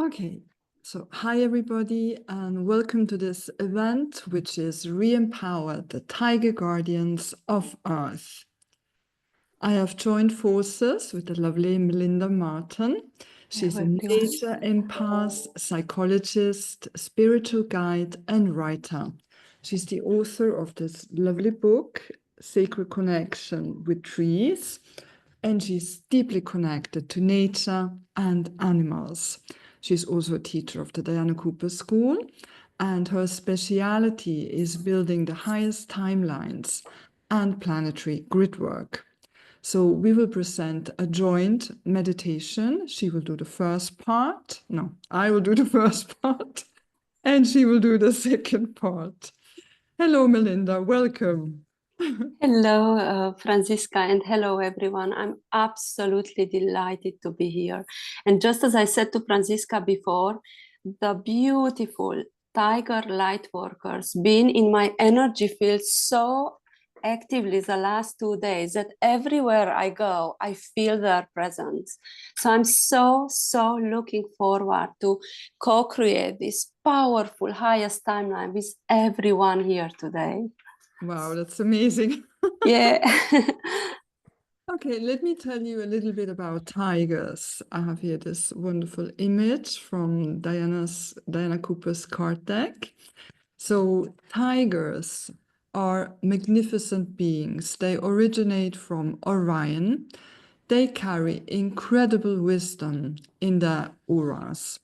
Okay, so hi everybody and welcome to this event which is Re-Empower the Tiger Guardians of Earth. I have joined forces with the lovely Meli Marton. She's a major empath, psychologist, spiritual guide and writer. She's the author of this lovely book, Sacred Connection with Trees, and she's deeply connected to nature and animals. She's also a teacher of the Dianacooperschool, and her speciality is building the highest timelines and planetary grid work. So we will present a joint meditation. She will do the first part. No, I will do the first part, and she will do the second part. Hello, Melinda. Welcome. Hello, Franziska, and hello, everyone. I'm absolutely delighted to be here. And just as I said to Franziska before, the beautiful tiger light workers being in my energy field so actively the last 2 days that everywhere I go, I feel their presence. So I'm so looking forward to co-create this powerful highest timeline with everyone here today. Wow, that's amazing. Yeah. Okay, let me tell you a little bit about tigers. I have here this wonderful image from Diana Cooper's card deck. So tigers are magnificent beings. They originate from Orion. They carry incredible wisdom in their auras.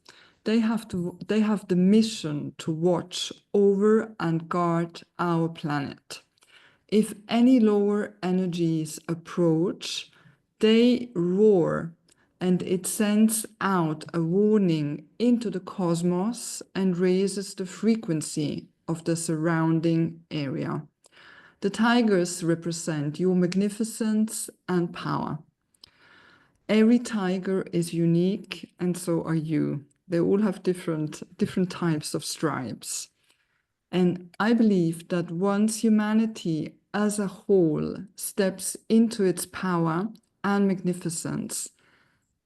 They have the mission to watch over and guard our planet. If any lower energies approach, they roar and it sends out a warning into the cosmos and raises the frequency of the surrounding area. The tigers represent your magnificence and power. Every tiger is unique and so are you. They all have different types of stripes. And I believe that once humanity as a whole steps into its power and magnificence,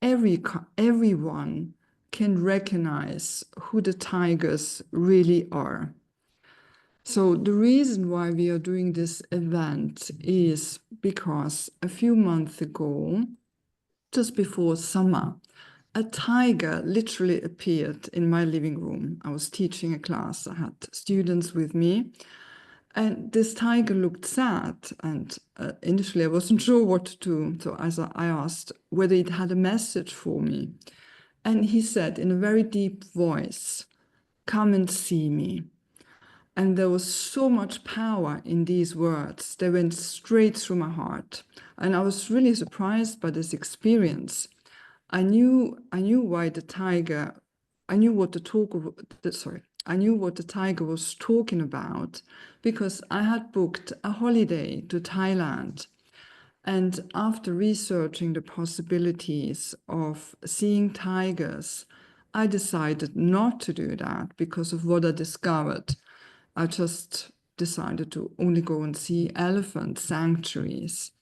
everyone can recognize who the tigers really are. So the reason why we are doing this event is because a few months ago, just before summer, a tiger literally appeared in my living room. I was teaching a class. I had students with me. And this tiger looked sad. And initially, I wasn't sure what to do. So I asked whether it had a message for me. And he said in a very deep voice, "Come and see me." And there was so much power in these words. They went straight through my heart. And I was really surprised by this experience. I knew why the tiger, I knew what the tiger was talking about because I had booked a holiday to Thailand. And after researching the possibilities of seeing tigers, I decided not to do that because of what I discovered. I just decided to only go and see elephant sanctuaries.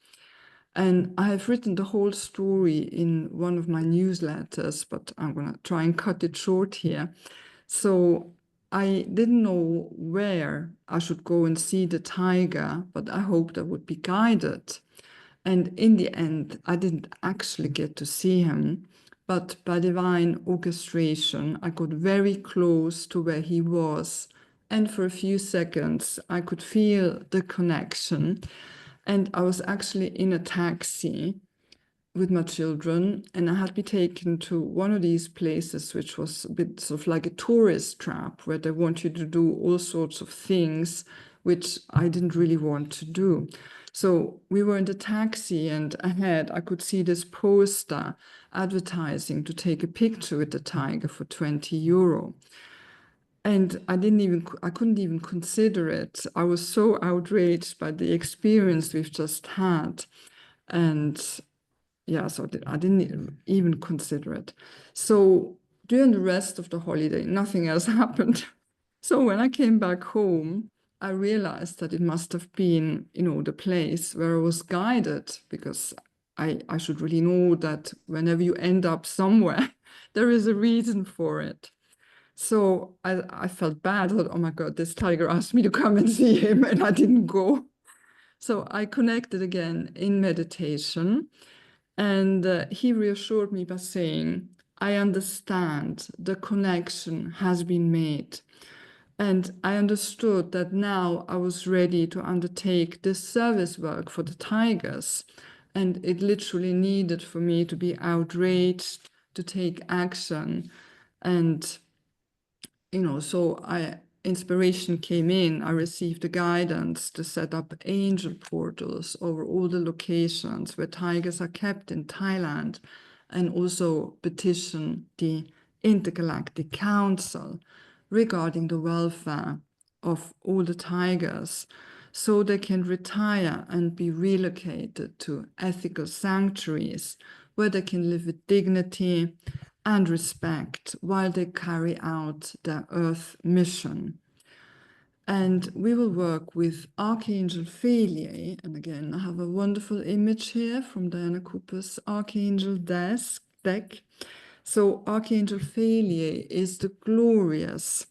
And I have written the whole story in one of my newsletters, but I'm going to try and cut it short here. So I didn't know where I should go and see the tiger, but I hoped I would be guided. And in the end, I didn't actually get to see him, but by divine orchestration, I got very close to where he was. And for a few seconds, I could feel the connection. And I was actually in a taxi with my children, and I had been taken to one of these places, which was a bit sort of like a tourist trap, where they want you to do all sorts of things, which I didn't really want to do. So we were in the taxi, and ahead I could see this poster advertising to take a picture with the tiger for 20 euro. And I couldn't even consider it. I was so outraged by the experience we've just had. And yeah, so I didn't even consider it. So during the rest of the holiday, nothing else happened. So when I came back home, I realized that it must have been, the place where I was guided, because I should really know that whenever you end up somewhere, There is a reason for it. So I felt bad. I thought, oh my God, this tiger asked me to come and see him and I didn't go. So I connected again in meditation, and he reassured me by saying, I understand the connection has been made. And I understood that now I was ready to undertake this service work for the tigers. And it literally needed for me to be outraged, to take action. And, so inspiration came in. I received the guidance to set up angel portals over all the locations where tigers are kept in Thailand, and also petition the Intergalactic Council regarding the welfare of all the tigers, so they can retire and be relocated to ethical sanctuaries where they can live with dignity and respect while they carry out their Earth mission. And we will work with archangelfhelyai. And again, I have a wonderful image here from dianacooper's archangel deck. So archangelfhelyai is the glorious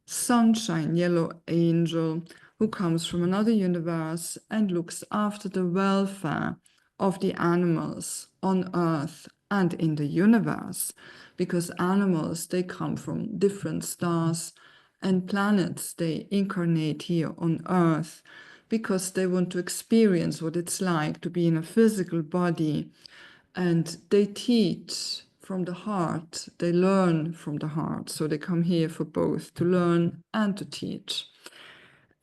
sunshine yellow angel who comes from another universe and looks after the welfare of the animals on Earth and in the universe, because animals, they come from different stars and planets. They incarnate here on Earth because they want to experience what it's like to be in a physical body, and they teach from the heart, they learn from the heart. So they come here for both, to learn and to teach.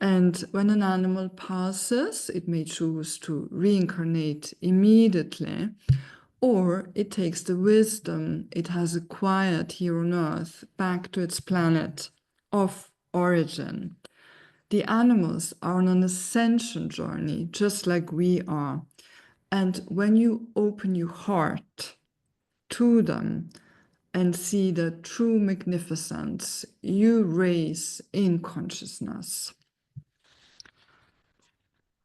And when an animal passes, it may choose to reincarnate immediately, or it takes the wisdom it has acquired here on Earth back to its planet of origin. The animals are on an ascension journey, just like we are. And when you open your heart to them and see the true magnificence, you raise in consciousness.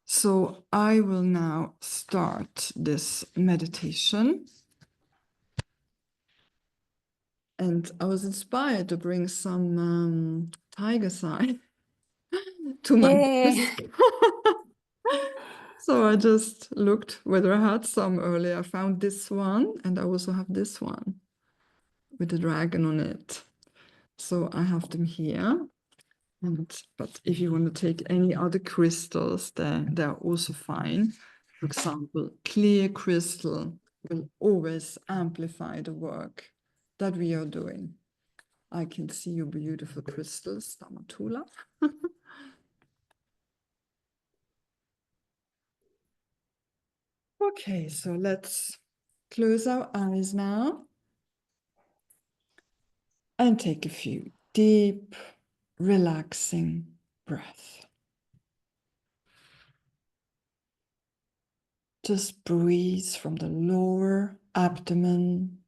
So I will now start this meditation. And I was inspired to bring some tiger sign to my desk. So I just looked whether I had some earlier. I found this one, and I also have this one with the dragon on it. So I have them here. But if you want to take any other crystals, they're also fine. For example, clear crystal will always amplify the work that we are doing. I can see your beautiful crystals, Damatula. Okay, so let's close our eyes now and take a few deep, relaxing breaths. Just breathe from the lower abdomen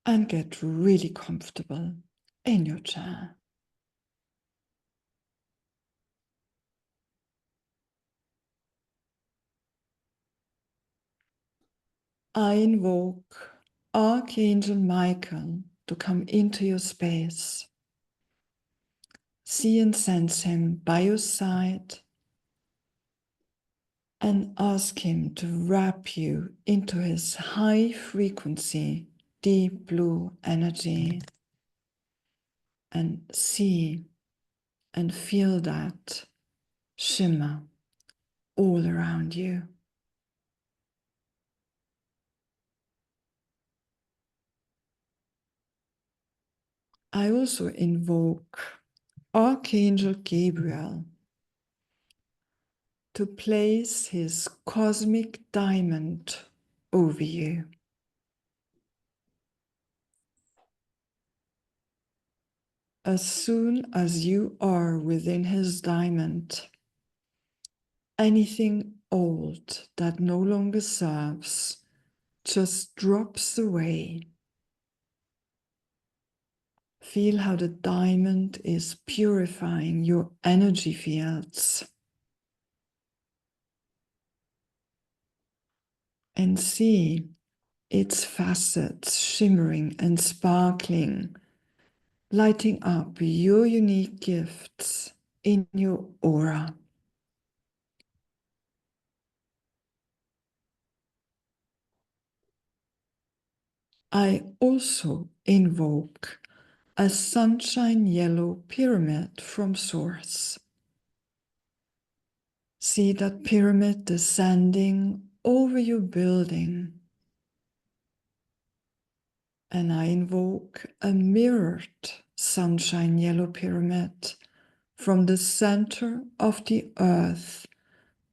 and get really comfortable in your chair. I invoke Archangel Michael to come into your space. See and sense him by your side and ask him to wrap you into his high frequency, deep blue energy, and see and feel that shimmer all around you. I also invoke Archangel Gabriel to place his cosmic diamond over you. As soon as you are within his diamond, anything old that no longer serves just drops away. Feel how the diamond is purifying your energy fields. And see its facets shimmering and sparkling, lighting up your unique gifts in your aura. I also invoke a sunshine yellow pyramid from Source. See that pyramid descending over your building. And I invoke a mirrored sunshine yellow pyramid from the center of the earth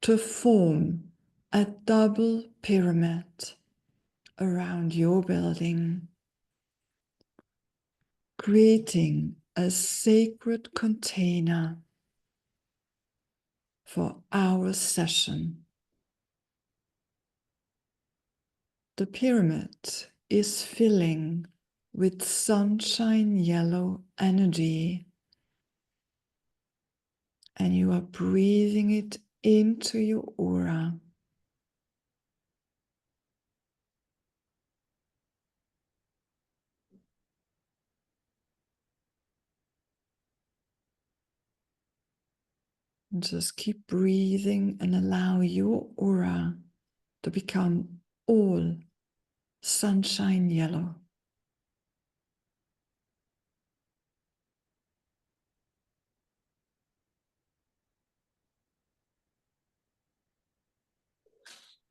to form a double pyramid around your building, creating a sacred container for our session. The pyramid is filling with sunshine yellow energy, and you are breathing it into your aura. Just keep breathing and allow your aura to become all sunshine yellow.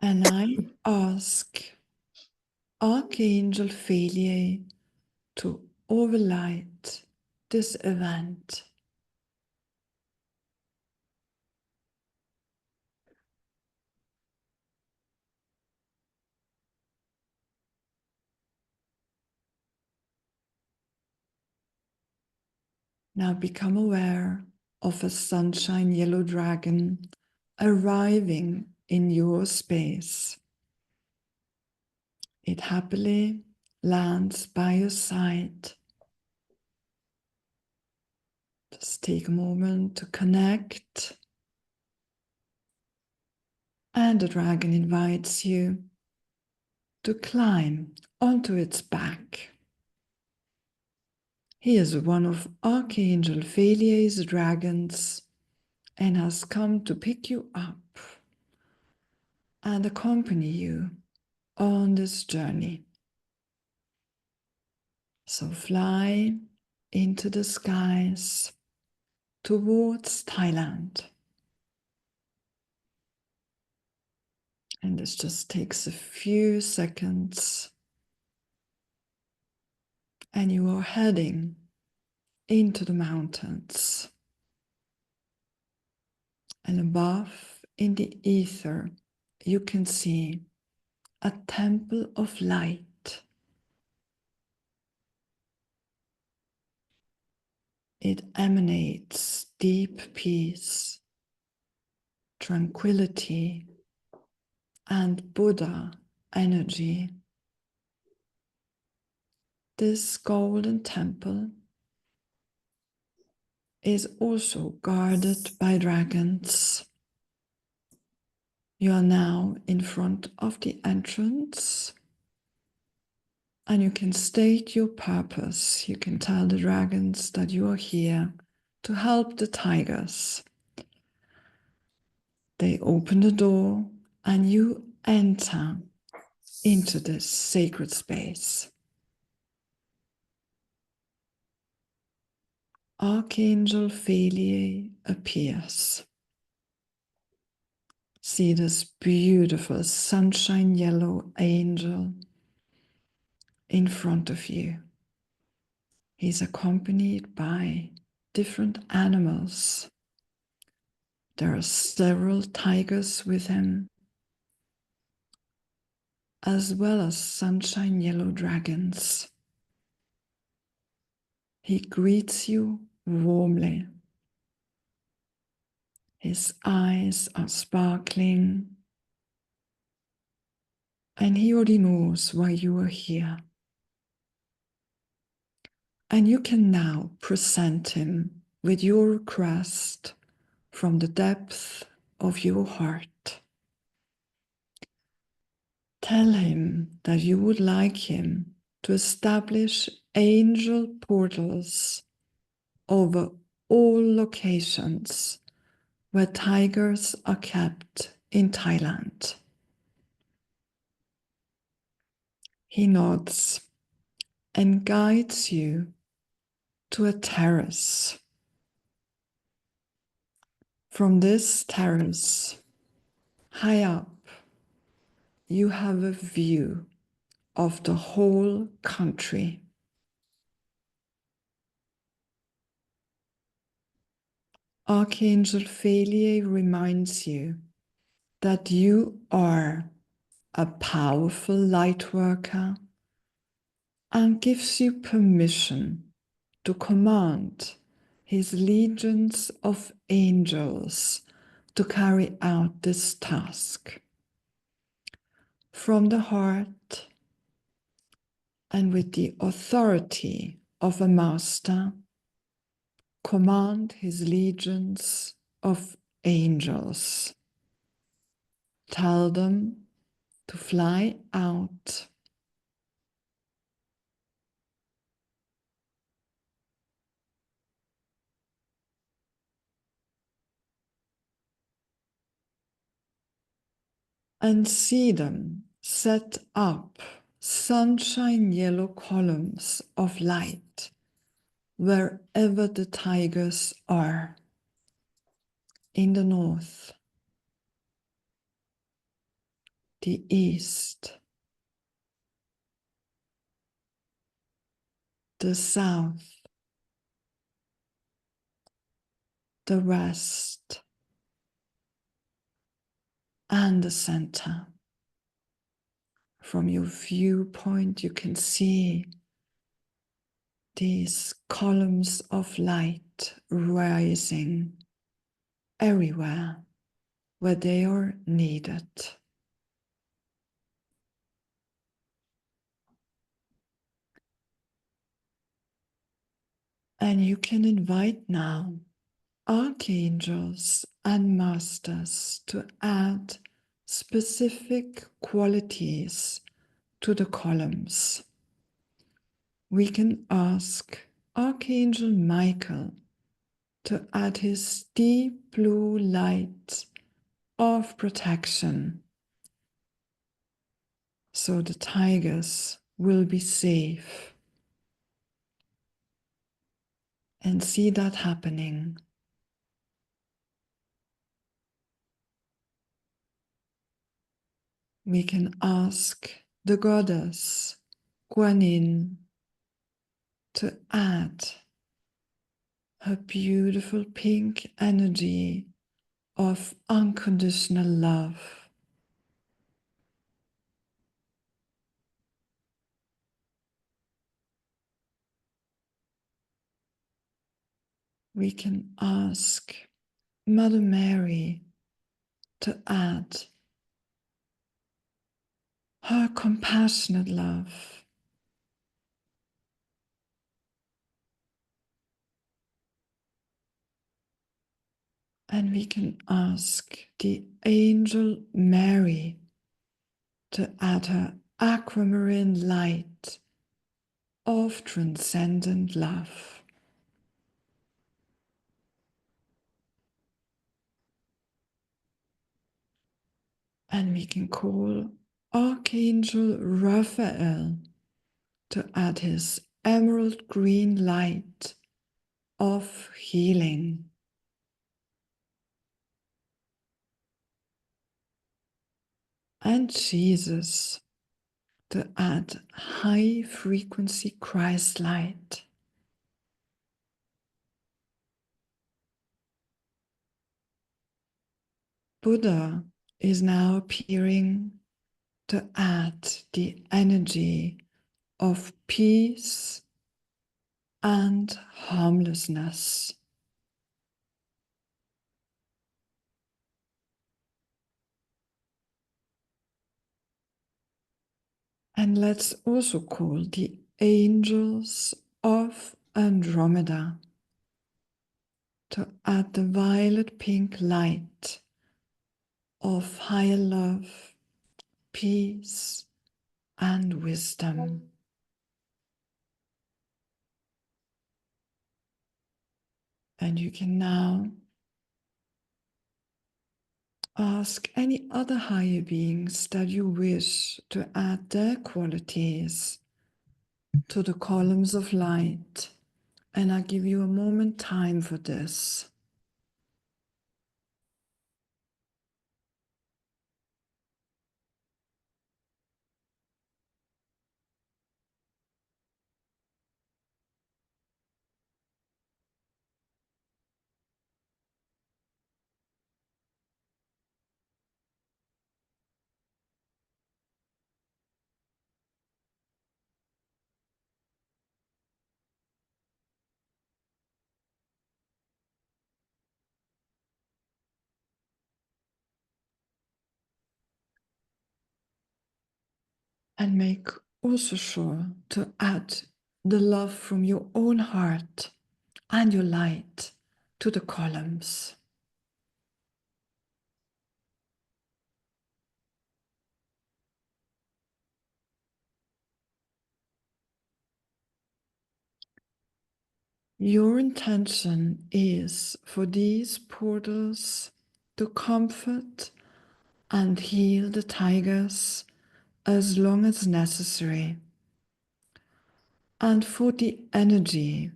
And I ask Archangelfhelyai to overlight this event. Now become aware of a sunshine yellow dragon arriving in your space. It happily lands by your side. Just take a moment to connect. And the dragon invites you to climb onto its back. He is one of Archangelfhelyai's dragons and has come to pick you up and accompany you on this journey. So fly into the skies towards Thailand. And this just takes a few seconds. And you are heading into the mountains. And above in the ether, you can see a temple of light. It emanates deep peace, tranquility, and Buddha energy. This golden temple is also guarded by dragons. You are now in front of the entrance, and you can state your purpose. You can tell the dragons that you are here to help the tigers. They open the door and you enter into this sacred space. Archangelfhelyai appears. See this beautiful sunshine yellow angel in front of you. He's accompanied by different animals. There are several tigers with him, as well as sunshine yellow dragons. He greets you warmly. His eyes are sparkling, and he already knows why you are here. And you can now present him with your request from the depth of your heart. Tell him that you would like him to establish angel portals over all locations where tigers are kept in Thailand. He nods and guides you to a terrace. From this terrace, high up, you have a view of the whole country. Archangelfhelyai reminds you that you are a powerful light worker and gives you permission to command his legions of angels to carry out this task. From the heart and with the authority of a master, command his legions of angels. Tell them to fly out and see them set up sunshine yellow columns of light wherever the tigers are. In the north, the east, the south, the west, and the center. From your viewpoint, you can see these columns of light rising everywhere where they are needed. And you can invite now archangels and masters to add specific qualities to the columns. We can ask Archangel Michael to add his deep blue light of protection so the tigers will be safe. And see that happening. We can ask the goddess Guan Yin to add her beautiful pink energy of unconditional love. We can ask Mother Mary to add her compassionate love. And we can ask the angel Mary to add her aquamarine light of transcendent love. And we can call Archangel Raphael to add his emerald green light of healing. And Jesus to add high frequency Christ light. Buddha is now appearing to add the energy of peace and harmlessness. And let's also call the angels of Andromeda to add the violet pink light of higher love, peace, and wisdom. And you can now ask any other higher beings that you wish to add their qualities to the columns of light. And I'll give you a moment time for this. And make also sure to add the love from your own heart and your light to the columns. Your intention is for these portals to comfort and heal the tigers as long as necessary, and for the energy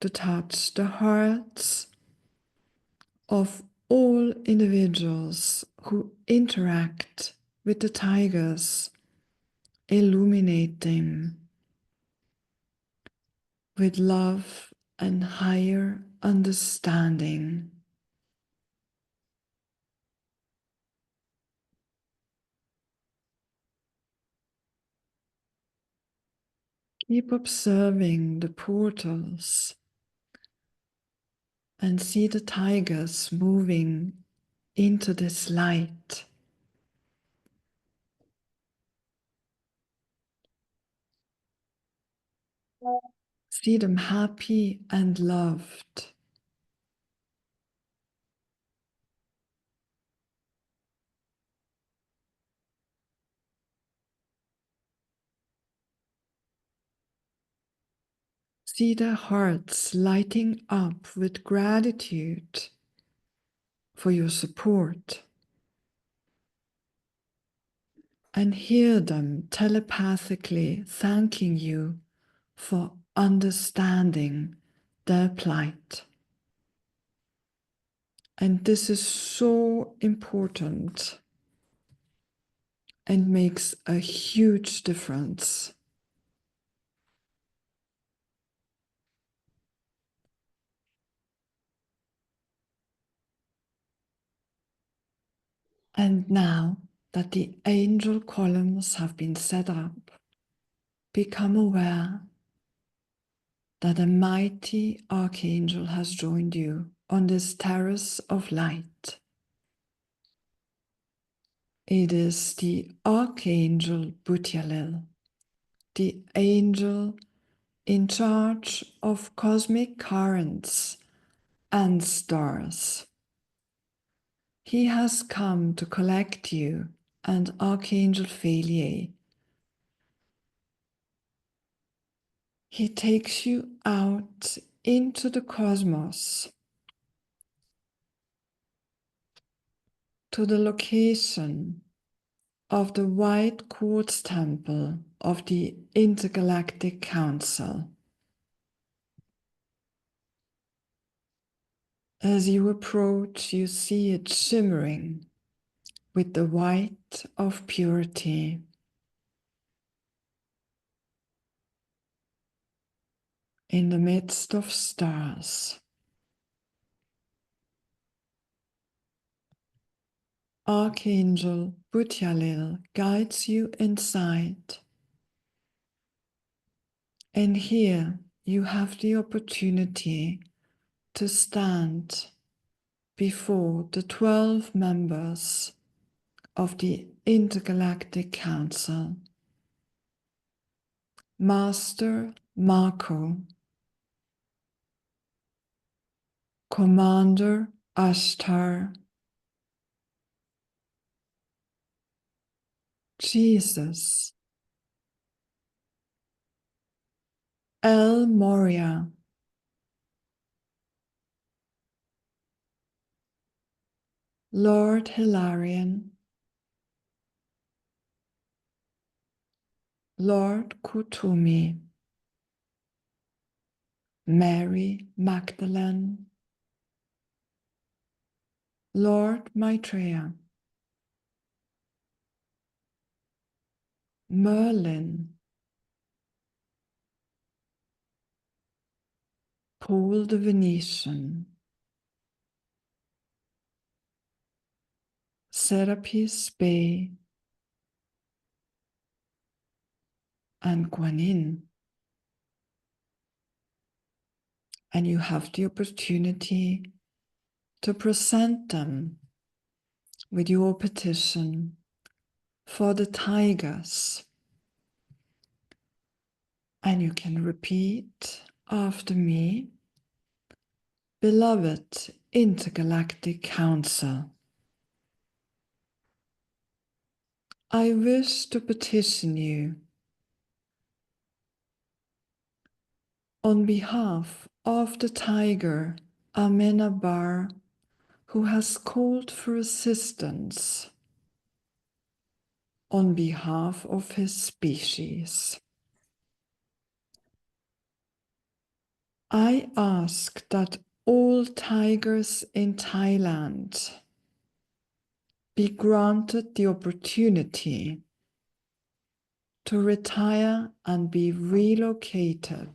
to touch the hearts of all individuals who interact with the tigers, illuminate them with love and higher understanding. Keep observing the portals and see the tigers moving into this light. See them happy and loved. See their hearts lighting up with gratitude for your support. And hear them telepathically thanking you for understanding their plight. And this is so important and makes a huge difference. And now that the angel columns have been set up, become aware that a mighty archangel has joined you on this terrace of light. It is the archangel Butialil, the angel in charge of cosmic currents and stars. He has come to collect you and archangelfhelyai. He takes you out into the cosmos to the location of the white quartz temple of the Intergalactic Council. As you approach, you see it shimmering with the white of purity. In the midst of stars. Archangel Butialil guides you inside. And here you have the opportunity to stand before the 12 members of the Intergalactic Council. Master Marco, Commander Ashtar, Jesus, El Moria, Lord Hilarion, Lord Kutumi, Mary Magdalene, Lord Maitreya, Merlin, Paul the Venetian, Serapis Bey, and Guanyin. And you have the opportunity to present them with your petition for the tigers. And you can repeat after me, beloved Intergalactic Council, I wish to petition you on behalf of the tiger Amenabar, who has called for assistance on behalf of his species. I ask that all tigers in Thailand be granted the opportunity to retire and be relocated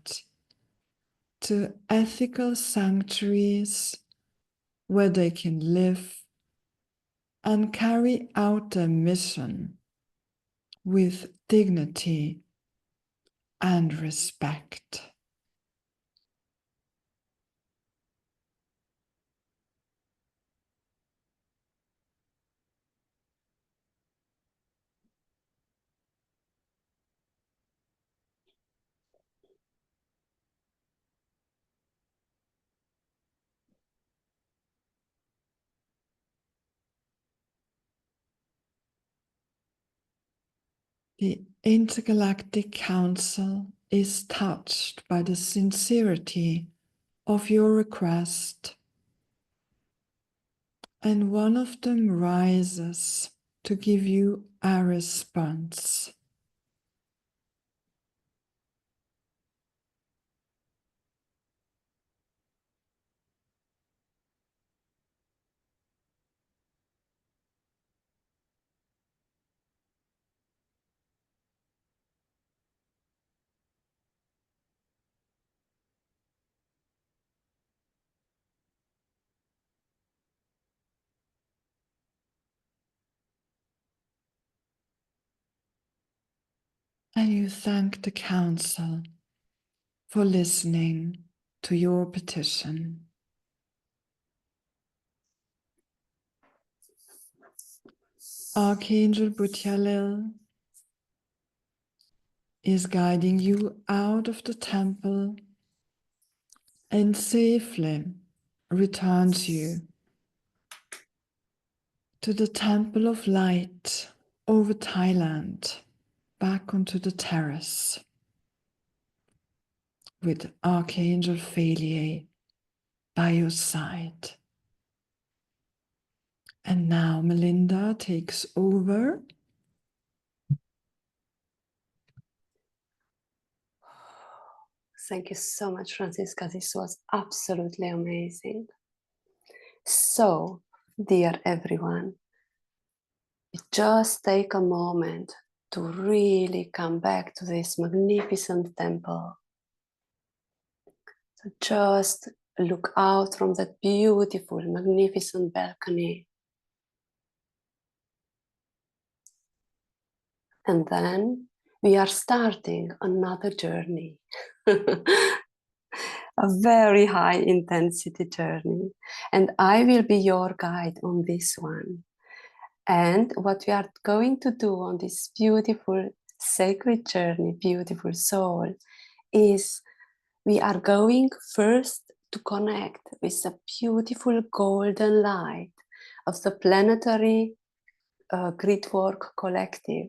to ethical sanctuaries where they can live and carry out their mission with dignity and respect. The Intergalactic Council is touched by the sincerity of your request, and one of them rises to give you a response. And you thank the Council for listening to your petition. Archangel Butchalil is guiding you out of the temple and safely returns you to the Temple of Light over Thailand, back onto the terrace with archangelfhelyai by your side. And now Melinda takes over. Thank you so much, Franziska. This was absolutely amazing. So, dear everyone, just take a moment to really come back to this magnificent temple. So just look out from that beautiful, magnificent balcony. And then we are starting another journey. A very high intensity journey. And I will be your guide on this one. And what we are going to do on this beautiful sacred journey, beautiful soul, is we are going first to connect with the beautiful golden light of the planetary grid work collective,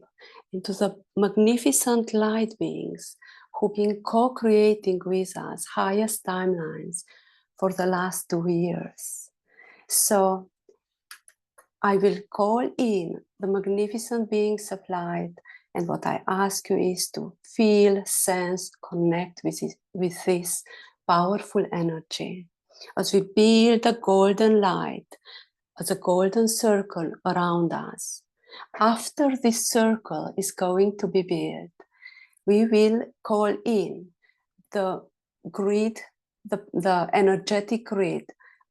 into the magnificent light beings who've been co-creating with us highest timelines for the last 2 years. So I will call in the magnificent beings of light, and what I ask you is to feel, sense, connect with this powerful energy as we build a golden light, as a golden circle around us. After this circle is going to be built, we will call in the grid, the energetic grid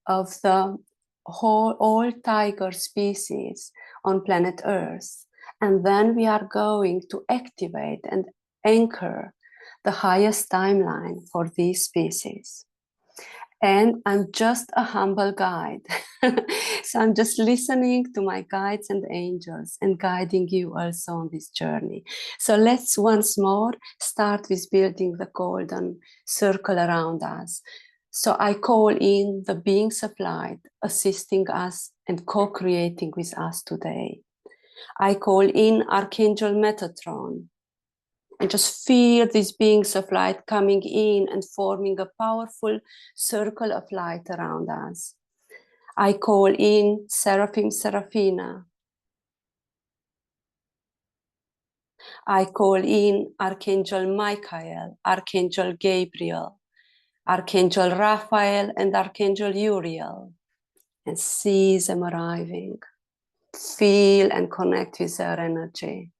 of the all tiger species on planet Earth. And then we are going to activate and anchor the highest timeline for these species. And I'm just a humble guide. So I'm just listening to my guides and angels and guiding you also on this journey. So let's once more start with building the golden circle around us. So I call in the beings of light assisting us and co-creating with us today. I call in Archangel Metatron, and just feel these beings of light coming in and forming a powerful circle of light around us. I call in Seraphim Seraphina. I call in Archangel Michael, Archangel Gabriel, Archangel Raphael, and Archangel Uriel, and see them arriving. Feel and connect with their energy.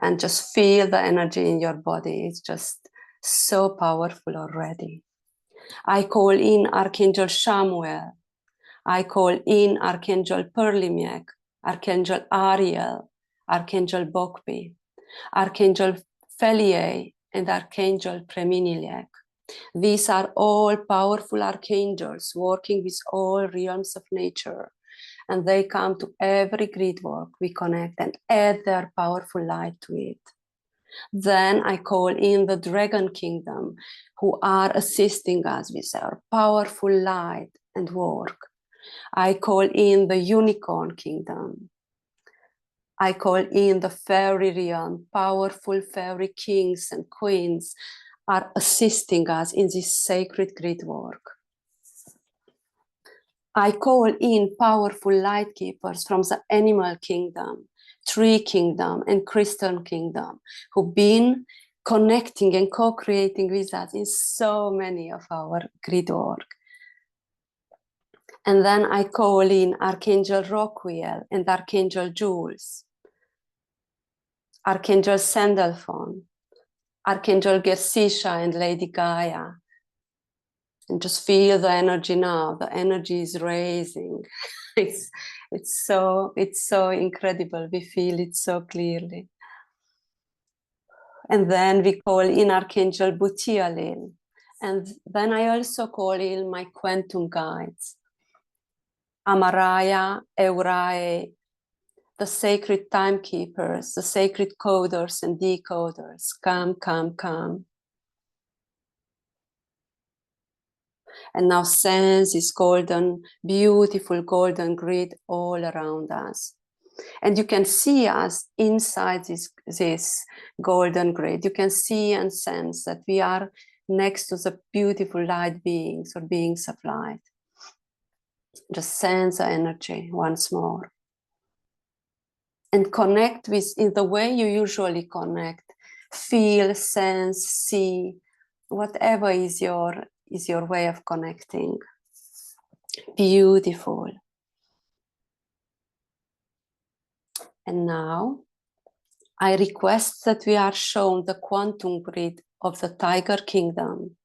And just feel the energy in your body. It's just so powerful already. I call in Archangel Shamuel. I call in Archangel Perlimiek, Archangel Ariel, Archangel Bokpi, Archangel Helyai, and Archangel Preminiliek. These are all powerful archangels working with all realms of nature. And they come to every grid work we connect and add their powerful light to it. Then I call in the Dragon Kingdom, who are assisting us with their powerful light and work. I call in the Unicorn Kingdom. I call in the Fairy Realm. Powerful fairy kings and queens are assisting us in this sacred grid work. I call in powerful light keepers from the Animal Kingdom, Tree Kingdom, and Crystal Kingdom, who've been connecting and co-creating with us in so many of our grid work. And then I call in Archangel Roquiel and Archangel Jules, Archangel Sandalphon, Archangel Gersisha and Lady Gaia. And just feel the energy now. The energy is raising. It's so incredible. We feel it so clearly. And then we call in Archangel Butialil. And then I also call in my quantum guides. Amaraya, Eurae, the sacred timekeepers, the sacred coders and decoders. Come, come, come. And now sense this golden, beautiful golden grid all around us. And you can see us inside this golden grid. You can see and sense that we are next to the beautiful light beings or beings of light. Just sense the energy once more. And connect with in the way you usually connect. Feel, sense, see, whatever is your way of connecting. Beautiful. And now I request that we are shown the quantum grid of the Tiger Kingdom,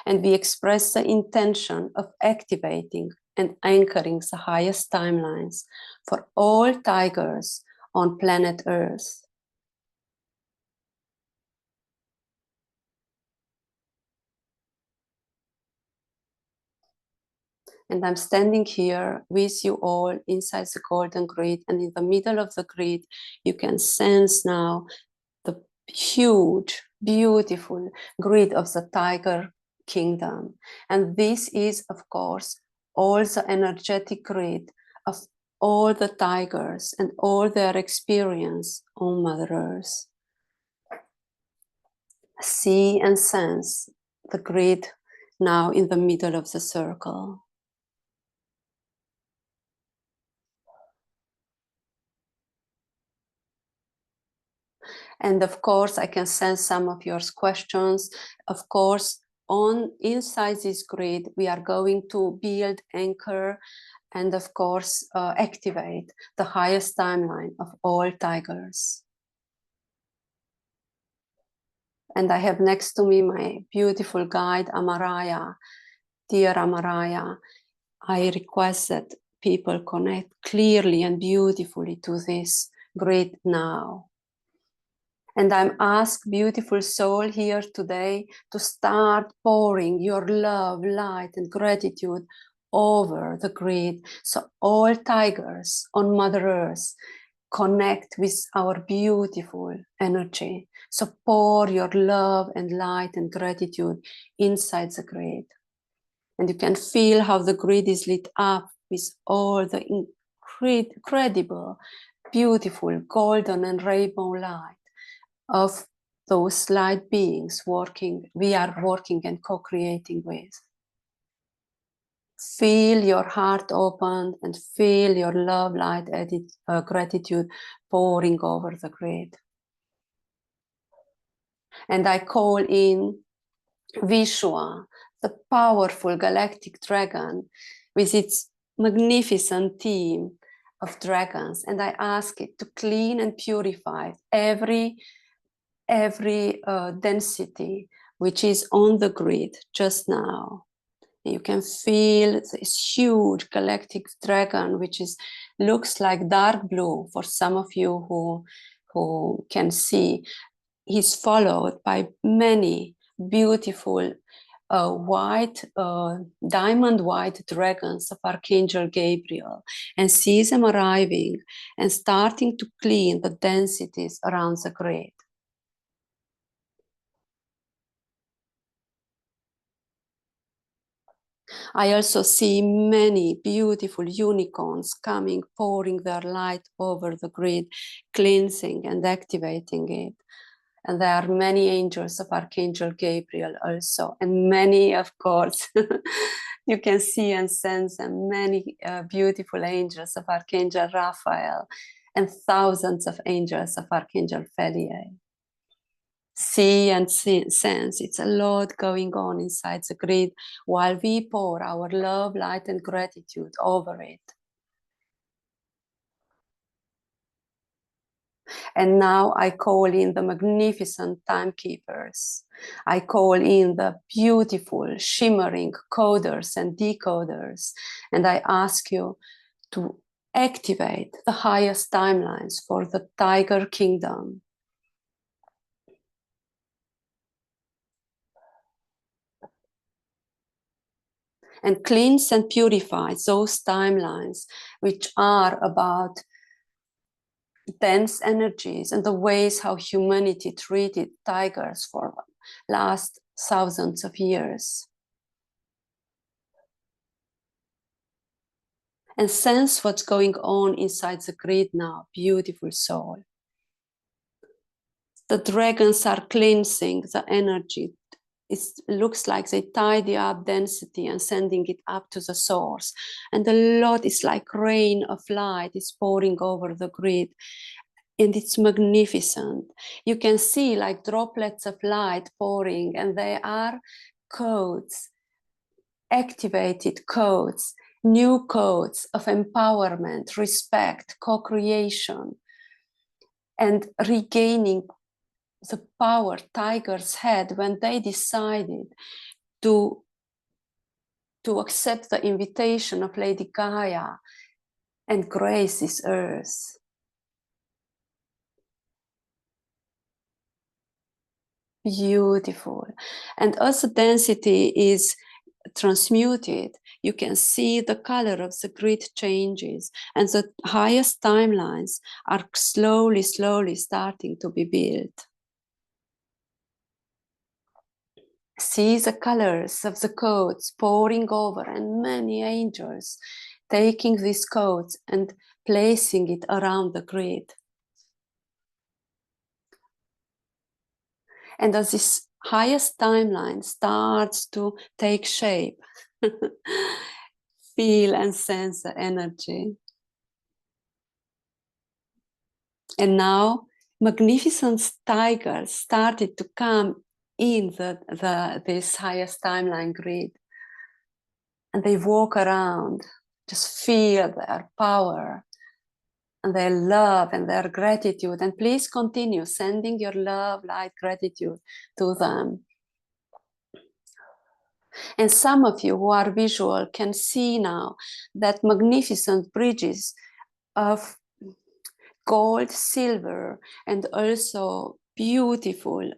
and we express the intention of activating and anchoring the highest timelines for all tigers on planet Earth. And I'm standing here with you all inside the golden grid, and in the middle of the grid, you can sense now the huge, beautiful grid of the Tiger Kingdom. And this is, of course, also energetic grid of all the tigers and all their experience on Mother Earth. See and sense the grid now in the middle of the circle. And of course, I can sense some of your questions. Of course, inside this grid, we are going to build, anchor, and of course, activate the highest timeline of all tigers. And I have next to me my beautiful guide, Amaraya. Dear Amaraya, I request that people connect clearly and beautifully to this grid now. And I'm asked, beautiful soul here today, to start pouring your love, light, and gratitude over the grid. So all tigers on Mother Earth connect with our beautiful energy. So pour your love and light and gratitude inside the grid. And you can feel how the grid is lit up with all the incredible, beautiful golden and rainbow light of those light beings we are working and co-creating with. Feel your heart open and feel your love, light, gratitude pouring over the grid. And I call in Vishwa, the powerful galactic dragon with its magnificent team of dragons. And I ask it to clean and purify every density which is on the grid just now. You can feel this huge galactic dragon, which looks like dark blue for some of you who can see. He's followed by many beautiful diamond white dragons of Archangel Gabriel, and sees them arriving and starting to clean the densities around the grid. I also see many beautiful unicorns coming, pouring their light over the grid, cleansing and activating it. And there are many angels of Archangel Gabriel also, and many, of course, you can see and sense them, many beautiful angels of Archangel Raphael, and thousands of angels of archangelfhelyai. See and sense it's a lot going on inside the grid while we pour our love, light, and gratitude over it. And now I call in the magnificent timekeepers. I call in the beautiful, shimmering coders and decoders. And I ask you to activate the highest timelines for the Tiger Kingdom. And cleanse and purify those timelines which are about dense energies and the ways how humanity treated tigers for last thousands of years. And sense what's going on inside the grid now, beautiful soul. The dragons are cleansing the energy. It looks like they tidy up density and sending it up to the source. And a lot is like rain of light is pouring over the grid. And it's magnificent. You can see like droplets of light pouring, and they are codes, activated codes, new codes of empowerment, respect, co-creation, and regaining the power tigers had when they decided to accept the invitation of Lady Gaia and grace this earth. Beautiful. And as the density is transmuted, you can see the color of the grid changes, and the highest timelines are slowly starting to be built. See the colors of the codes pouring over, and many angels taking these codes and placing it around the grid. And as this highest timeline starts to take shape, feel and sense the energy. And now magnificent tigers started to come in this highest timeline grid. And they walk around, just feel their power and their love and their gratitude. And please continue sending your love, light, gratitude to them. And some of you who are visual can see now that magnificent bridges of gold, silver, and also beautiful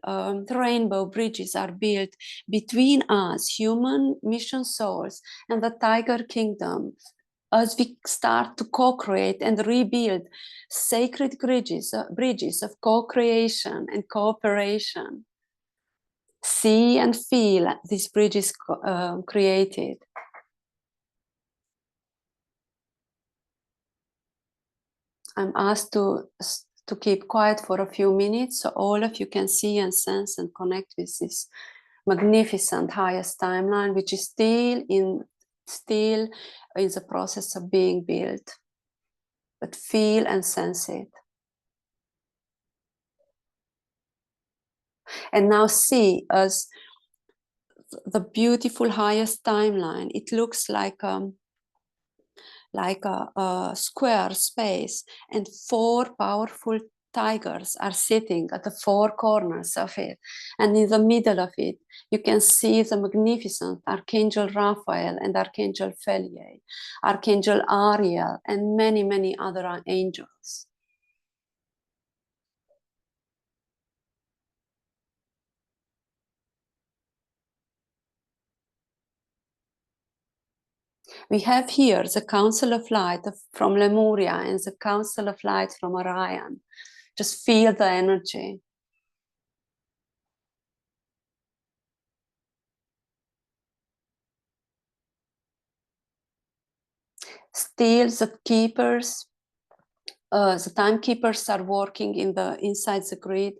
rainbow bridges are built between us, human mission souls, and the tiger kingdom, as we start to co-create and rebuild sacred bridges of co-creation and cooperation. See and feel these bridges created. I'm asked to keep quiet for a few minutes so all of you can see and sense and connect with this magnificent highest timeline, which is still in the process of being built. But feel and sense it. And now see as the beautiful highest timeline, it looks like a square space, and four powerful tigers are sitting at the four corners of it. And in the middle of it, you can see the magnificent Archangel Raphael and archangelfhelyai, Archangel Ariel, and many, many other angels. We have here the Council of Light from Lemuria and the Council of Light from Orion. Just feel the energy. Still, the timekeepers are working inside the grid.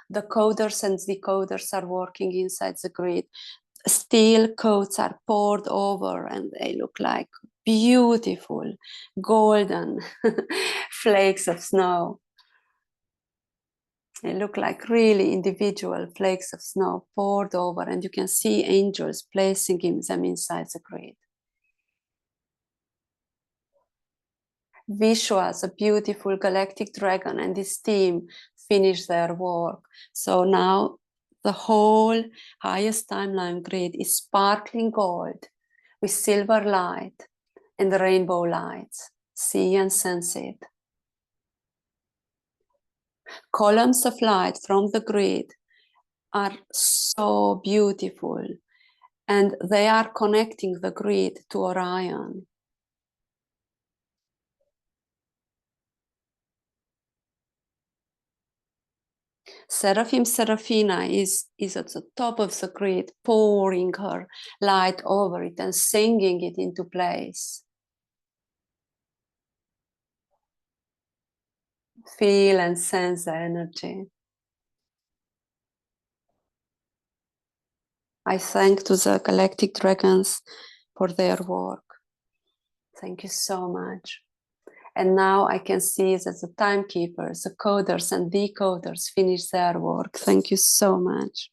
The coders and decoders are working inside the grid. Steel codes are poured over and they look like beautiful golden flakes of snow. They look like really individual flakes of snow poured over, and you can see angels placing them inside the grid. Vishwas, a beautiful galactic dragon, and his team finish their work. So now the whole highest timeline grid is sparkling gold with silver light and rainbow lights. See and sense it. Columns of light from the grid are so beautiful, and they are connecting the grid to Orion. Seraphim Seraphina is at the top of the grid, pouring her light over it and singing it into place. Feel and sense the energy. I thank to the galactic dragons for their work. Thank you so much. And now I can see that the timekeepers, the coders and decoders finish their work. Thank you so much.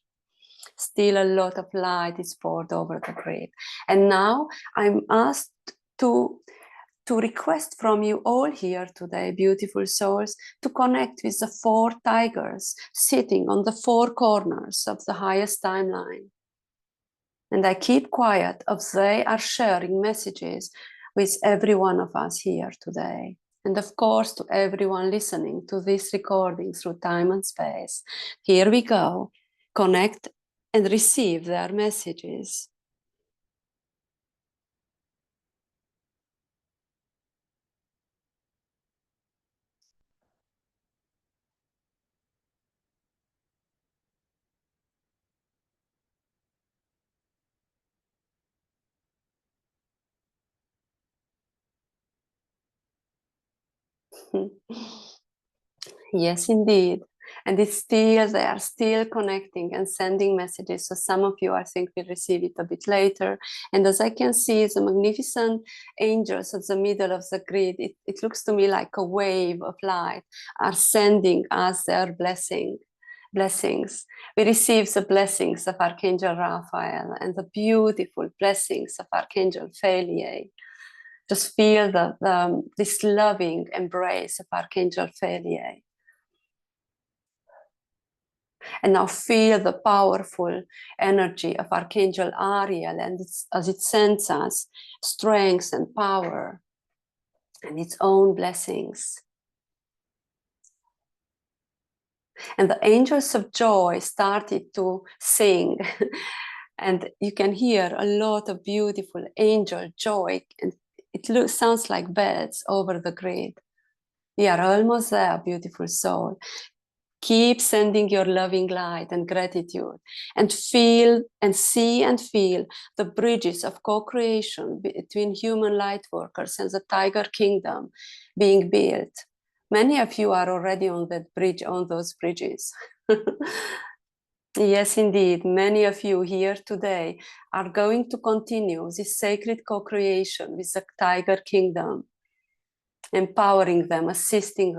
Still a lot of light is poured over the grid. And now I'm asked to request from you all here today, beautiful souls, to connect with the four tigers sitting on the four corners of the highest timeline. And I keep quiet as they are sharing messages with every one of us here today. And of course, to everyone listening to this recording through time and space. Here we go. Connect and receive their messages. Yes, indeed. And it's still, they are still connecting and sending messages. So some of you, I think, will receive it a bit later. And as I can see, the magnificent angels at the middle of the grid, it looks to me like a wave of light are sending us their blessings. We receive the blessings of Archangel Raphael and the beautiful blessings of archangelfhelyai. Just feel this loving embrace of archangelfhelyai. And now feel the powerful energy of Archangel Ariel, and as it sends us strength and power and its own blessings. And the angels of joy started to sing. And you can hear a lot of beautiful angel joy. And it sounds like bells over the grid. We are almost there, beautiful soul. Keep sending your loving light and gratitude, and feel and see and feel the bridges of co-creation between human light workers and the Tiger Kingdom being built. Many of you are already on that bridge, on those bridges. Yes, indeed. Many of you here today are going to continue this sacred co-creation with the Tiger Kingdom, empowering them, assisting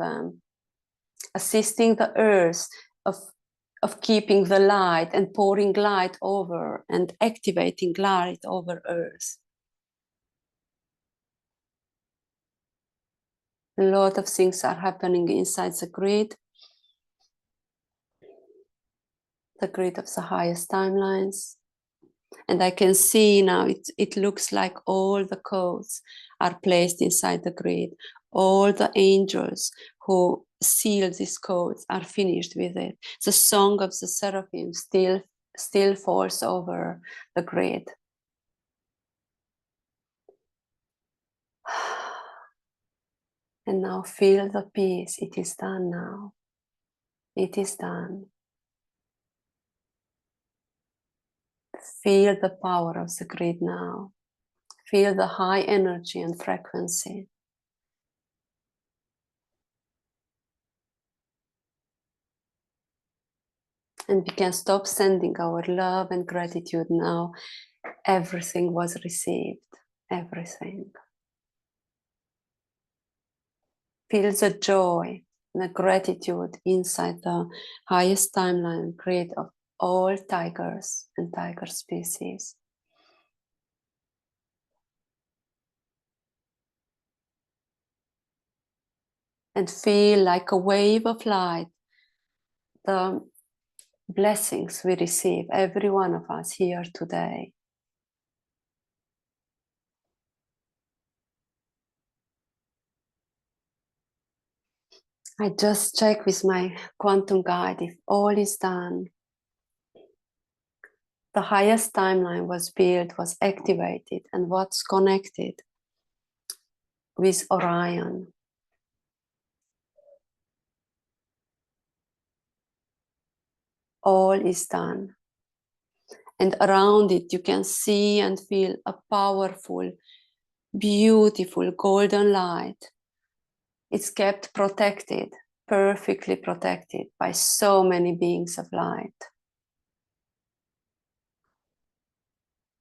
the earth of keeping the light and pouring light over and activating light over earth. A lot of things are happening inside the grid of the highest timelines. And I can see now it looks like all the codes are placed inside the grid. All the angels who seal these codes are finished with it. The song of the seraphim still falls over the grid. And now feel the peace. It is done now. It is done. Feel the power of the grid now. Feel the high energy and frequency. And we can stop sending our love and gratitude now. Everything was received. Everything. Feel the joy and the gratitude inside the highest timeline grid of all tigers and tiger species. And feel like a wave of light the blessings we receive, every one of us here today. I just check with my quantum guide if all is done. The highest timeline was built, was activated, and what's connected with Orion. All is done. And around it, you can see and feel a powerful, beautiful golden light. It's kept protected, perfectly protected by so many beings of light.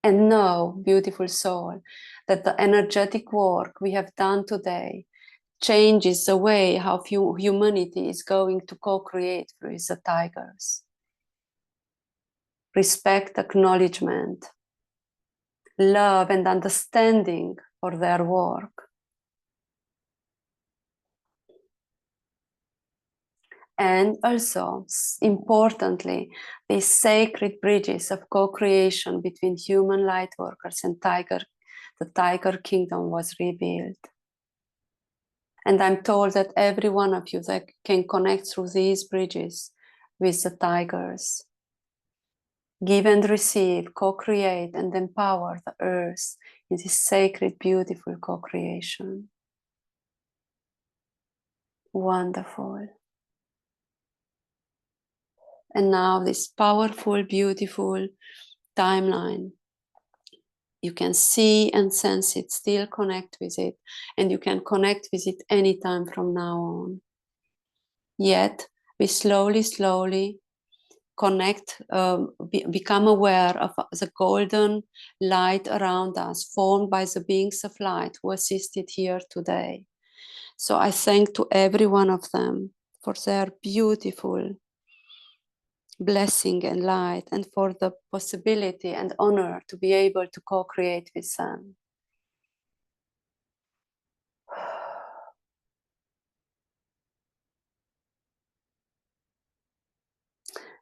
And know, beautiful soul, that the energetic work we have done today changes the way how humanity is going to co-create with the tigers. Respect, acknowledgement, love and understanding for their work. And also, importantly, these sacred bridges of co-creation between human light workers and the Tiger Kingdom was rebuilt. And I'm told that every one of you that can connect through these bridges with the tigers. Give and receive, co-create and empower the earth in this sacred, beautiful co-creation. Wonderful. And now this powerful, beautiful timeline You can see and sense it, still connect with it, and you can connect with it anytime from now on. Yet, we slowly connect, become aware of the golden light around us, formed by the beings of light who assisted here today. So I thank to every one of them for their beautiful blessing and light, and for the possibility and honor to be able to co-create with them.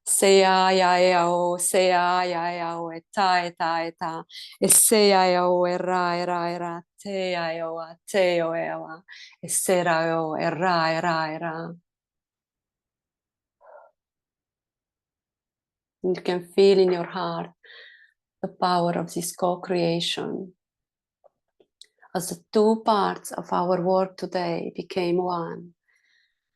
Seya ya o, seya ya o, eta, seya ya o, era, te ya o, te o ewa, esera o, era. You can feel in your heart the power of this co-creation, as the two parts of our work today became one.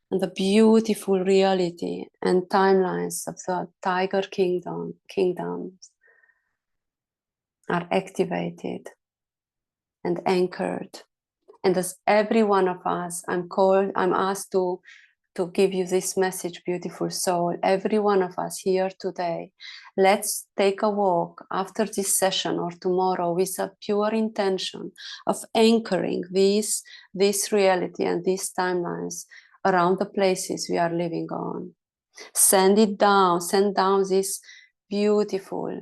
And the beautiful reality and timelines of the Tiger kingdoms are activated and anchored. And as every one of us, I'm asked to give you this message, beautiful soul. Every one of us here today, let's take a walk after this session or tomorrow with a pure intention of anchoring this reality and these timelines around the places we are living on. Send down this beautiful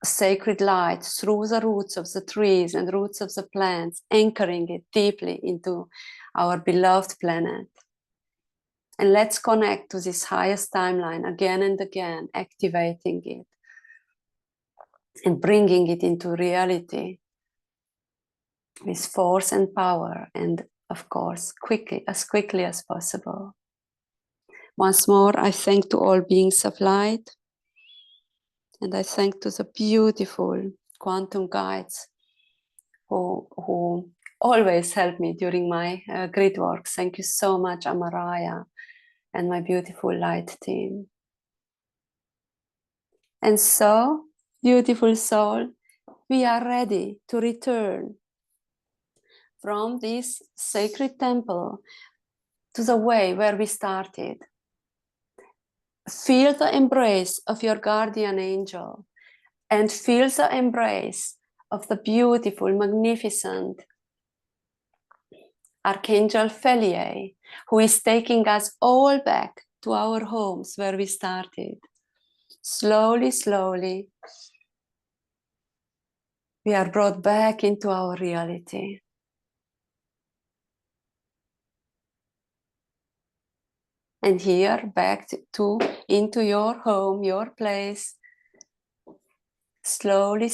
sacred light through the roots of the trees and roots of the plants, anchoring it deeply into our beloved planet. And let's connect to this highest timeline again and again, activating it and bringing it into reality with force and power, and of course, as quickly as possible. Once more, I thank to all beings of light, and I thank to the beautiful quantum guides who always help me during my grid work. Thank you so much, Amaraya, and my beautiful light team. And so, beautiful soul, we are ready to return from this sacred temple to the way where we started. Feel the embrace of your guardian angel, and feel the embrace of the beautiful, magnificent archangelfhelyai, who is taking us all back to our homes where we started. Slowly, we are brought back into our reality. And here, back into your home, your place. Slowly,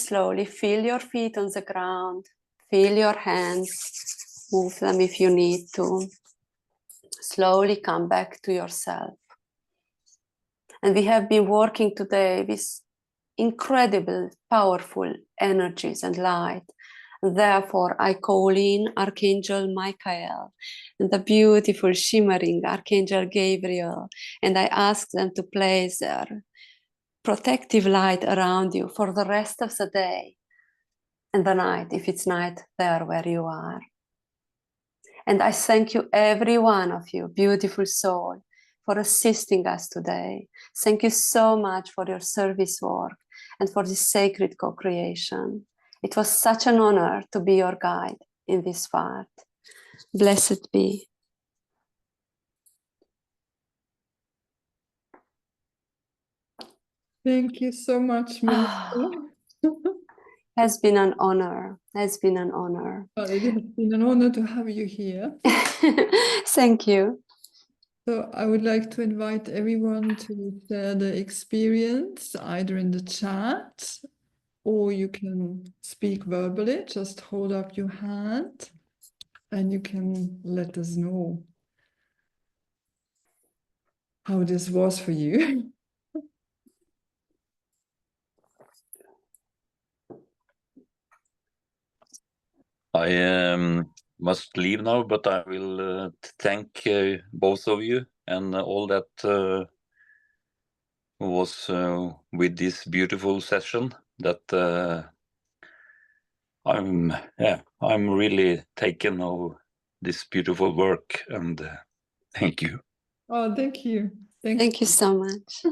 feel your feet on the ground. Feel your hands. Move them if you need to. Slowly come back to yourself. And we have been working today with incredible, powerful energies and light. Therefore, I call in Archangel Michael and the beautiful shimmering Archangel Gabriel, and I ask them to place their protective light around you for the rest of the day and the night, if it's night there where you are. And I thank you, every one of you, beautiful soul, for assisting us today. Thank you so much for your service work and for this sacred co-creation. It was such an honor to be your guide in this part. Blessed be. Thank you so much, Melinda. Has been an honor. Has been an honor. Well, it has been an honor to have you here. Thank you. So I would like to invite everyone to share the experience either in the chat, or you can speak verbally. Just hold up your hand and you can let us know how this was for you. I must leave now, but I will thank both of you and all that was with this beautiful session. That I'm really taken of this beautiful work, and thank you. Oh, thank you. Thank you so much.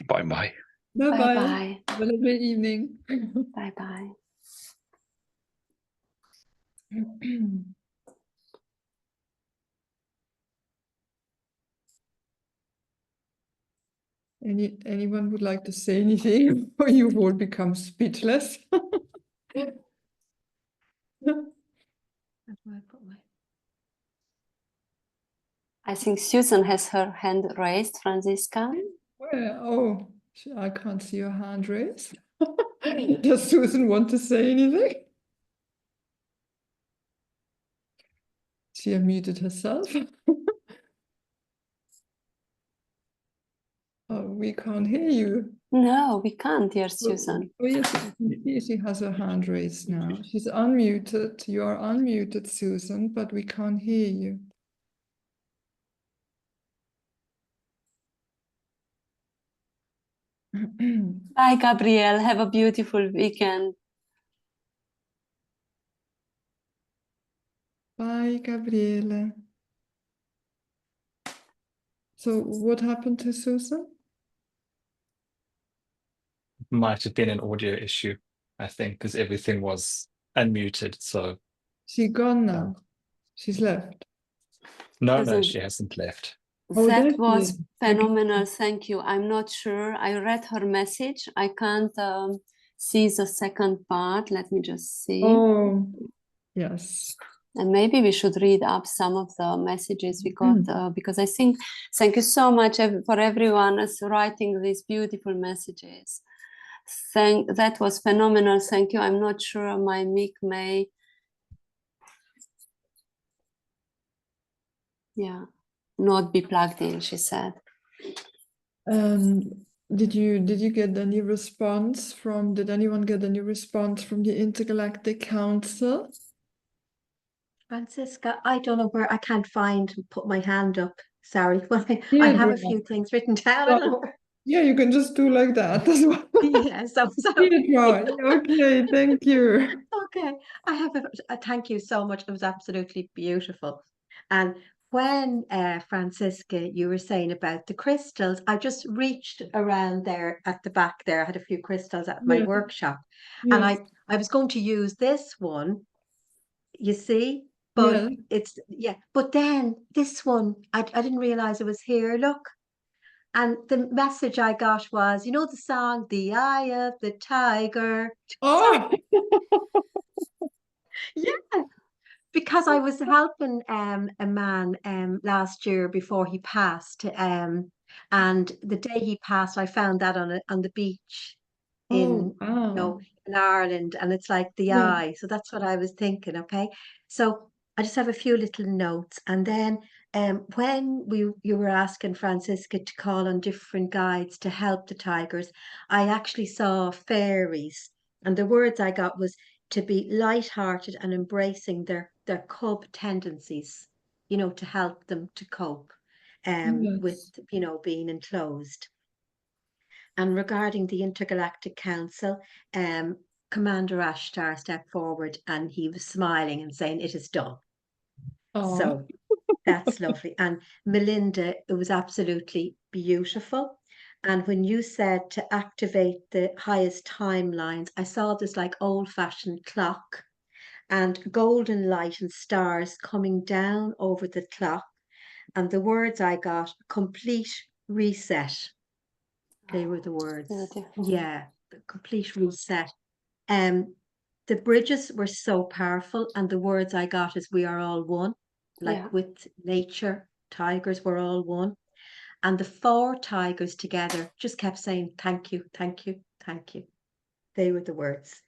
Bye bye. Bye bye. Bye-bye. Have a lovely evening. Bye-bye. Anyone would like to say anything, or you will become speechless? I think Susan has her hand raised, Franziska. Well, oh, I can't see your hand raised. Does Susan want to say anything? She unmuted herself. Oh, we can't hear you. No, we can't hear Susan. Oh, yes, I can see she has her hand raised now. She's unmuted. You are unmuted, Susan, but we can't hear you. Bye, Gabrielle. Have a beautiful weekend. Bye, Gabriele. So what happened to Susan? Might have been an audio issue, I think, because everything was unmuted. So She gone now. She's left. no, Susan, she hasn't left. Oh, there that she was is. phenomenal. Thank you. I'm not sure. I read her message. I can't see the second part. Let me just see. Oh, yes. And maybe we should read up some of the messages we got because I think, thank you so much for everyone who's writing these beautiful messages. That was phenomenal. Thank you. I'm not sure my mic may. Yeah, not be plugged in, she said. Did you get any response from, did anyone get any response from the Intergalactic Council? Franziska, I don't know where I can't find and put my hand up. Sorry, well, I Yeah, have a yeah. few things written down. I don't know where. Yeah, you can just do like that as well. Yeah, so Yeah, okay, thank you. okay. I have a thank you so much. It was absolutely beautiful. And when Franziska, you were saying about the crystals, I just reached around there at the back there. I had a few crystals at my Yeah. workshop, and Yes. I was going to use this one, you see, but Yeah. but then this one, I didn't realize it was here. Look. And the message I got was, you know, the song, The Eye of the Tiger. Oh, Yeah, because I was helping a man last year before he passed. And the day he passed, I found that on the beach oh, in, wow. in Ireland, and it's like the Yeah. eye. So that's what I was thinking. Okay, so I just have a few little notes, and then when you were asking Franziska to call on different guides to help the tigers, I actually saw fairies, and the words I got was to be light-hearted and embracing their cub tendencies, to help them to cope with Yes. being enclosed. And regarding the Intergalactic Council, Commander Ashtar stepped forward and he was smiling and saying, "It is done." Oh, So that's lovely. And Melinda, it was absolutely beautiful. And when you said to activate the highest timelines, I saw this like old-fashioned clock and golden light and stars coming down over the clock. And the words I got, complete reset. They were the words. Beautiful. Yeah, the complete reset. The bridges were so powerful, and the words I got is we are all one, like with nature, tigers were all one. And the 4 tigers together just kept saying, thank you, thank you, thank you. They were the words.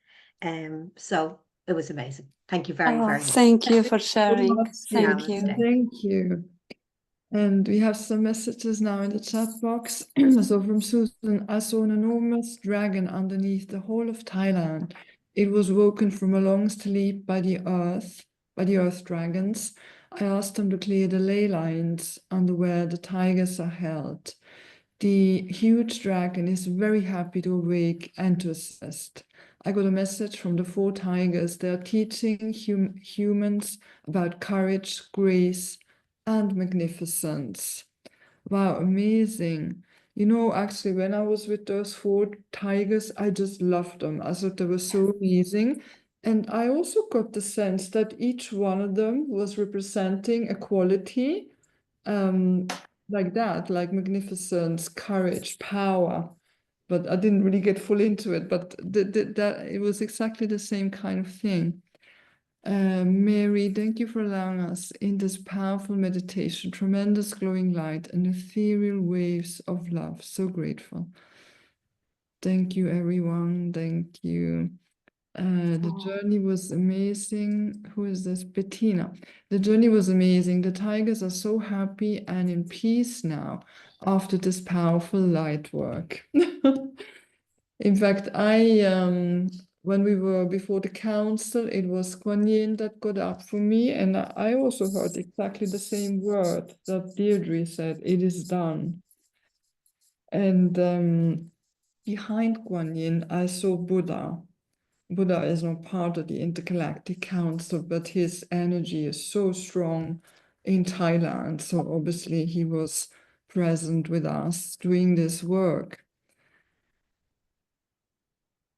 So it was amazing. Thank you very, very much. Thank you for sharing. Thank you. Namaste. Thank you. And we have some messages now in the chat box. So from Susan, I saw an enormous dragon underneath the whole of Thailand. It was woken from a long sleep by the earth dragons. I asked them to clear the ley lines under where the tigers are held. The huge dragon is very happy to awake and to assist. I got a message from the 4 tigers. They are teaching humans about courage, grace, and magnificence. Wow, amazing. You know, actually, when I was with those 4 tigers, I just loved them. I thought they were so amazing. And I also got the sense that each one of them was representing a quality like that, like magnificence, courage, power. But I didn't really get fully into it, but that it was exactly the same kind of thing. Mary, thank you for allowing us in this powerful meditation, tremendous glowing light and ethereal waves of love. So grateful. Thank you, everyone. Thank you. The journey was amazing. Who is this? Bettina. The journey was amazing. The tigers are so happy and in peace now after this powerful light work. In fact, when we were before the council, it was Kuan Yin that got up for me, and I also heard exactly the same word that Deirdre said, it is done. And behind Kuan Yin, I saw Buddha. Buddha is not part of the Intergalactic Council, but his energy is so strong in Thailand. So obviously he was present with us doing this work.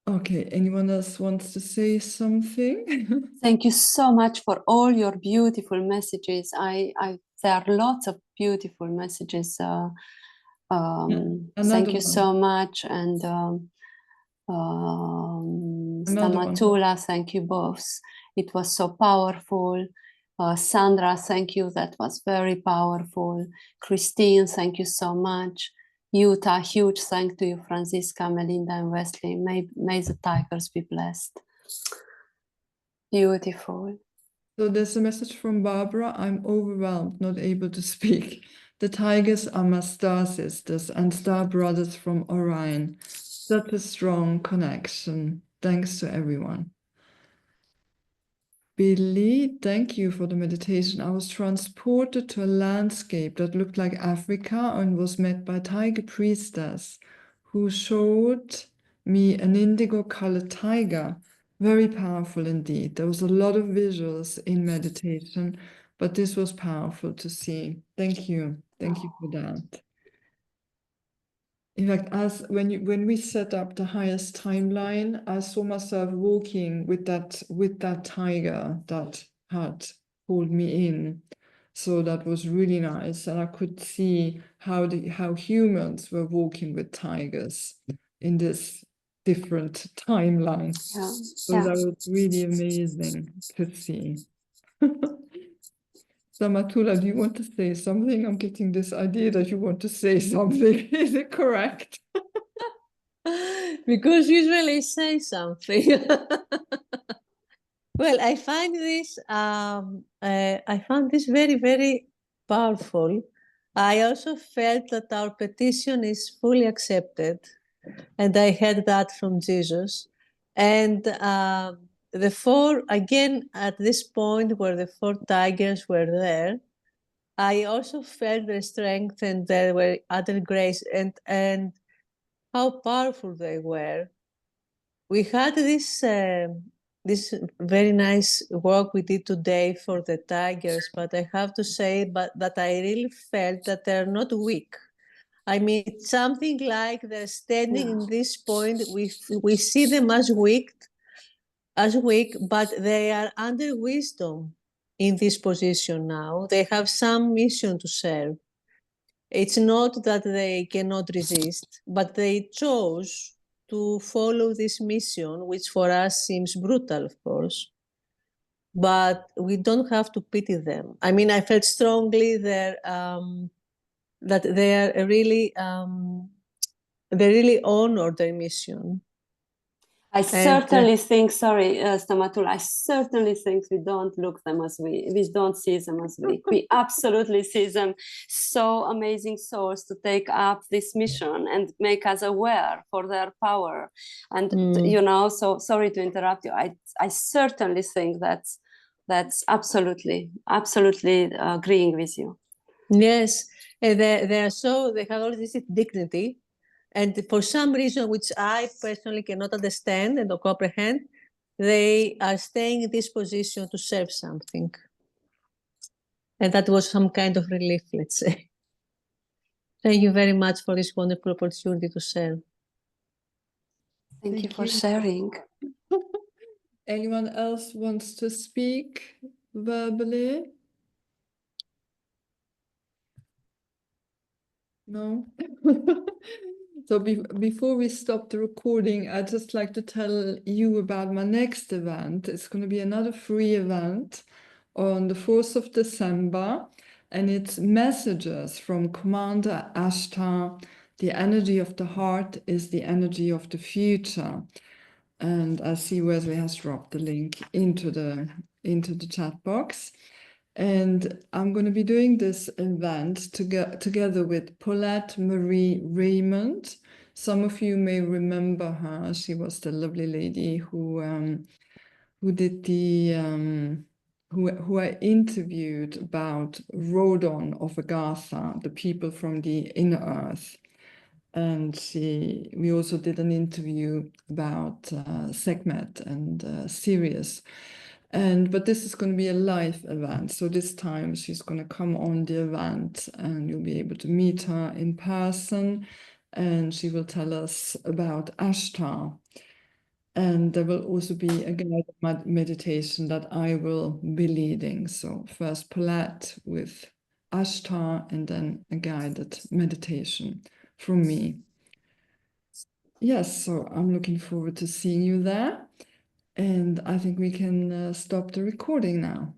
Okay, anyone else wants to say something? Thank you so much for all your beautiful messages. There are lots of beautiful messages. Thank you so much. And Stamatula, thank you both. It was so powerful. Sandra, thank you. That was very powerful. Christine, thank you so much. Utah, huge thank to you, Franziska, Melinda, and Wesley. May the tigers be blessed. Beautiful. So there's a message from Barbara. I'm overwhelmed, not able to speak. The tigers are my star sisters and star brothers from Orion. Such a strong connection. Thanks to everyone. Billy, thank you for the meditation. I was transported to a landscape that looked like Africa and was met by a tiger priestess who showed me an indigo-colored tiger. Very powerful indeed. There was a lot of visuals in meditation, but this was powerful to see. Thank you. Thank you for that. In fact, when we set up the highest timeline, I saw myself walking with that tiger that had pulled me in. So that was really nice, and I could see how humans were walking with tigers in this different timeline. Yeah. So that was really amazing to see. Samatula, do you want to say something? I'm getting this idea that you want to say something. Is it correct? Because usually I say something. Well, I find this very, very powerful. I also felt that our petition is fully accepted, and I heard that from Jesus. And the 4, again, at this point where the 4 tigers were there, I also felt the strength, and there were other grace, and how powerful they were. We had this very nice work we did today for the tigers, but I have to say that I really felt that they're not weak. I mean, it's something like they're standing in this point. We see them as weak, but they are under wisdom in this position now. They have some mission to serve. It's not that they cannot resist, but they chose to follow this mission, which for us seems brutal, of course. But we don't have to pity them. I mean, I felt strongly there that they are really, they really honor their mission. I certainly think, sorry, Stamatula, I certainly think we don't look them as we don't see them as weak. We absolutely see them so amazing souls to take up this mission and make us aware for their power. And, you know, so sorry to interrupt you. I certainly think that's absolutely agreeing with you. Yes, they have all this dignity. And for some reason, which I personally cannot understand and comprehend, they are staying in this position to serve something. And that was some kind of relief, let's say. Thank you very much for this wonderful opportunity to serve. Thank you for sharing. Anyone else wants to speak verbally? No? So before we stop the recording, I'd just like to tell you about my next event. It's going to be another free event on the 4th of December, and it's messages from Commander Ashtar. The energy of the heart is the energy of the future. And I see Wesley has dropped the link into the chat box. And I'm going to be doing this event together with Paulette Marie Raymond. Some of you may remember her. She was the lovely lady who did the who I interviewed about Rodon of Agartha, the people from the inner earth. And we also did an interview about Sekhmet and Sirius. But this is going to be a live event. So this time she's going to come on the event and you'll be able to meet her in person. And she will tell us about Ashtar. And there will also be a guided meditation that I will be leading. So first Paulette with Ashtar and then a guided meditation from me. Yes, so I'm looking forward to seeing you there. And I think we can stop the recording now.